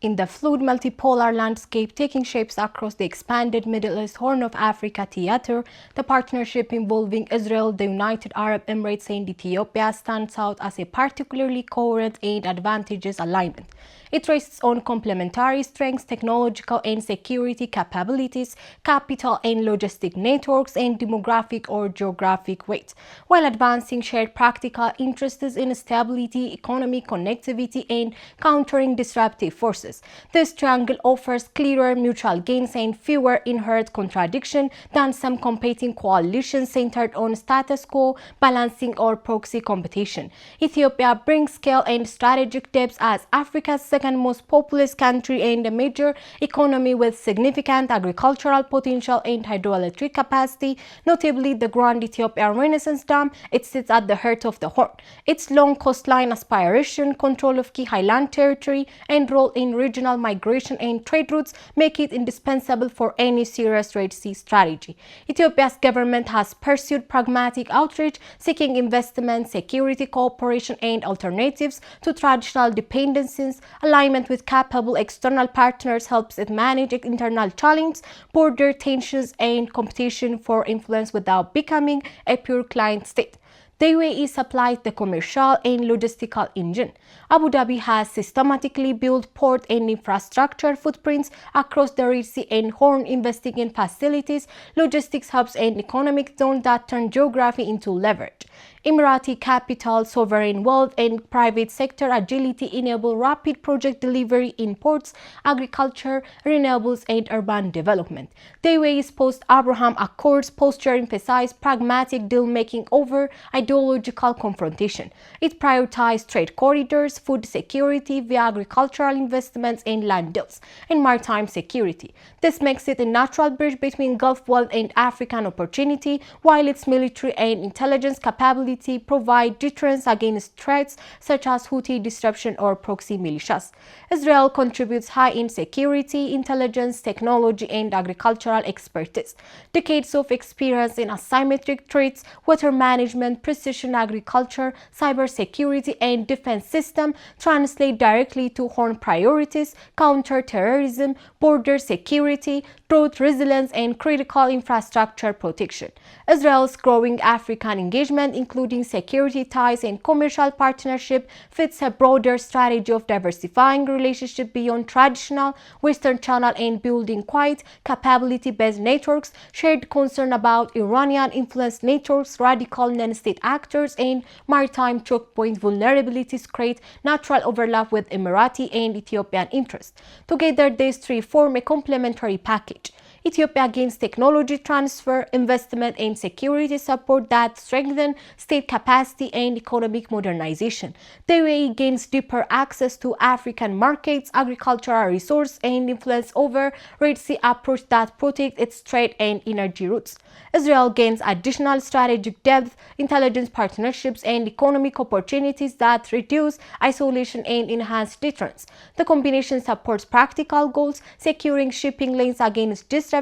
In the fluid multipolar landscape taking shapes across the expanded Middle East Horn of Africa theater, the partnership involving Israel, the United Arab Emirates and Ethiopia stands out as a particularly coherent and advantageous alignment. It rests on complementary strengths, technological and security capabilities, capital and logistic networks, and demographic or geographic weight, while advancing shared practical interests in stability, economic connectivity, and countering disruptive forces. This triangle offers clearer mutual gains and fewer inherent contradictions than some competing coalitions centered on status quo, balancing, or proxy competition. Ethiopia brings scale and strategic depth as Africa's second most populous country and a major economy with significant agricultural potential and hydroelectric capacity, notably the Grand Ethiopia Renaissance Dam. It sits at the heart of the Horn. Its long coastline aspiration, control of key highland territory, and role in regional migration and trade routes make it indispensable for any serious Red Sea strategy. Ethiopia's government has pursued pragmatic outreach, seeking investment, security cooperation, and alternatives to traditional dependencies. Alignment with capable external partners helps it manage internal challenges, border tensions, and competition for influence without becoming a pure client state. The UAE supplies the commercial and logistical engine. Abu Dhabi has systematically built port and infrastructure footprints across the Red Sea and Horn, investing in facilities, logistics hubs, and economic zones that turn geography into leverage. Emirati capital, sovereign wealth, and private sector agility enable rapid project delivery in ports, agriculture, renewables, and urban development. The UAE's post-Abraham Accords posture emphasized pragmatic deal-making over ideological confrontation. It prioritized trade corridors, food security via agricultural investments and land deals, and maritime security. This makes it a natural bridge between Gulf wealth and African opportunity, while its military and intelligence capability provide deterrence against threats such as Houthi disruption or proxy militias. Israel contributes high-end security, intelligence, technology, and agricultural expertise. Decades of experience in asymmetric threats, water management, precision agriculture, cybersecurity, and defense system translate directly to Horn priorities: counter-terrorism, border security, drought resilience, and critical infrastructure protection. Israel's growing African engagement, including security ties and commercial partnership, fits a broader strategy of diversifying relationships beyond traditional Western channel and building quiet, capability-based networks. Shared concern about Iranian-influenced networks, radical non-state actors, and maritime choke point vulnerabilities create natural overlap with Emirati and Ethiopian interests. Together, these three form a complementary package. Ethiopia gains technology transfer, investment, and security support that strengthen state capacity and economic modernization. The UAE gains deeper access to African markets, agricultural resource, and influence over Red Sea approach that protect its trade and energy routes. Israel gains additional strategic depth, intelligence partnerships, and economic opportunities that reduce isolation and enhance deterrence. The combination supports practical goals, securing shipping lanes against disruption,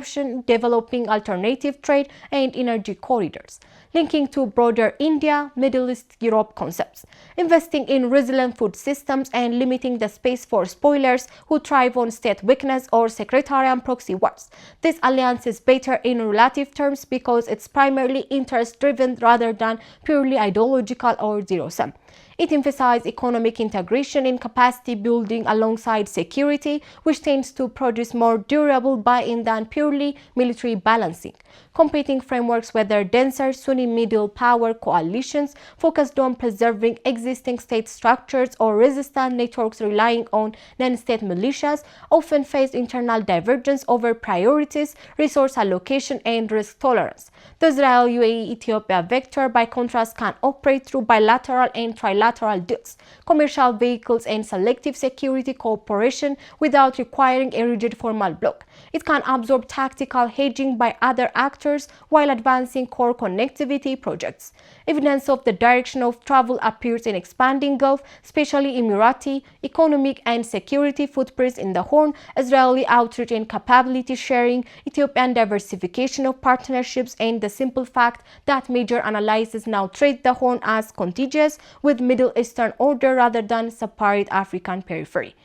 developing alternative trade and energy corridors, linking to broader India, Middle East, Europe concepts, investing in resilient food systems, and limiting the space for spoilers who thrive on state weakness or sectarian proxy wars. This alliance is better in relative terms because it's primarily interest-driven rather than purely ideological or zero-sum. It emphasizes economic integration and capacity building alongside security, which tends to produce more durable buy-in than purely military balancing. Competing frameworks, whether denser Sunni middle power coalitions focused on preserving existing state structures or resistant networks relying on non-state militias, often face internal divergence over priorities, resource allocation, and risk tolerance. The Israel-UAE-Ethiopia vector, by contrast, can operate through bilateral and trilateral deals, commercial vehicles, and selective security cooperation without requiring a rigid formal bloc. It can absorb tactical hedging by other actors while advancing core connectivity projects. Evidence of the direction of travel appears in expanding Gulf, especially Emirati, economic and security footprints in the Horn, Israeli outreach and capability sharing, Ethiopian diversification of partnerships, and the simple fact that major analyses now treat the Horn as contiguous with Middle Eastern order rather than separate African periphery.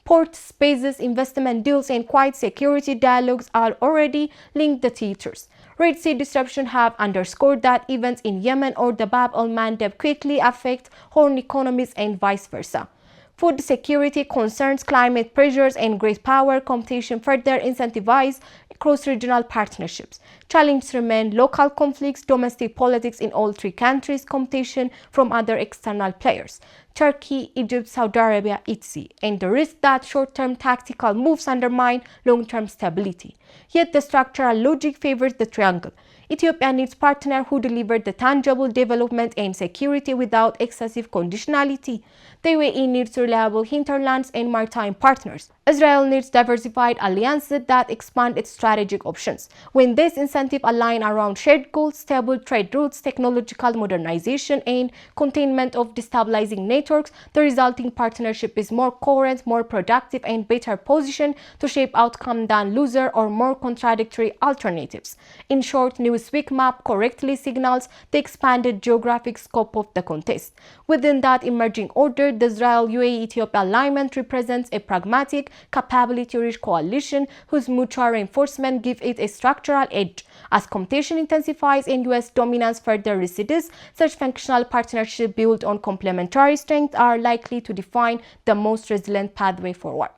Port spaces, investment deals, and quiet security dialogues are already linked the theaters. Red Sea disruption have underscored that events in Yemen or the Bab el-Mandeb quickly affect Horn economies and vice versa. Food security concerns, climate pressures, and great power competition further incentivize cross-regional partnerships. Challenges remain local conflicts, domestic politics in all three countries, competition from other external players. Turkey, Egypt, Saudi Arabia, etc., and the risk that short-term tactical moves undermine long-term stability. Yet the structural logic favors the triangle. Ethiopia needs partners who deliver the tangible development and security without excessive conditionality. The UAE needs reliable hinterlands and maritime partners. Israel needs diversified alliances that expand its strategic options. When these incentives align around shared goals, stable trade routes, technological modernization, and containment of destabilizing networks, the resulting partnership is more coherent, more productive, and better positioned to shape outcome than loser or more contradictory alternatives. In short, Newsweek map correctly signals the expanded geographic scope of the contest. Within that emerging order, the Israel-UAE-Ethiopia alignment represents a pragmatic, capability-rich coalition whose mutual reinforcement gives it a structural edge. As competition intensifies and U.S. dominance further recedes, such functional partnerships built on complementary strengths are likely to define the most resilient pathway forward.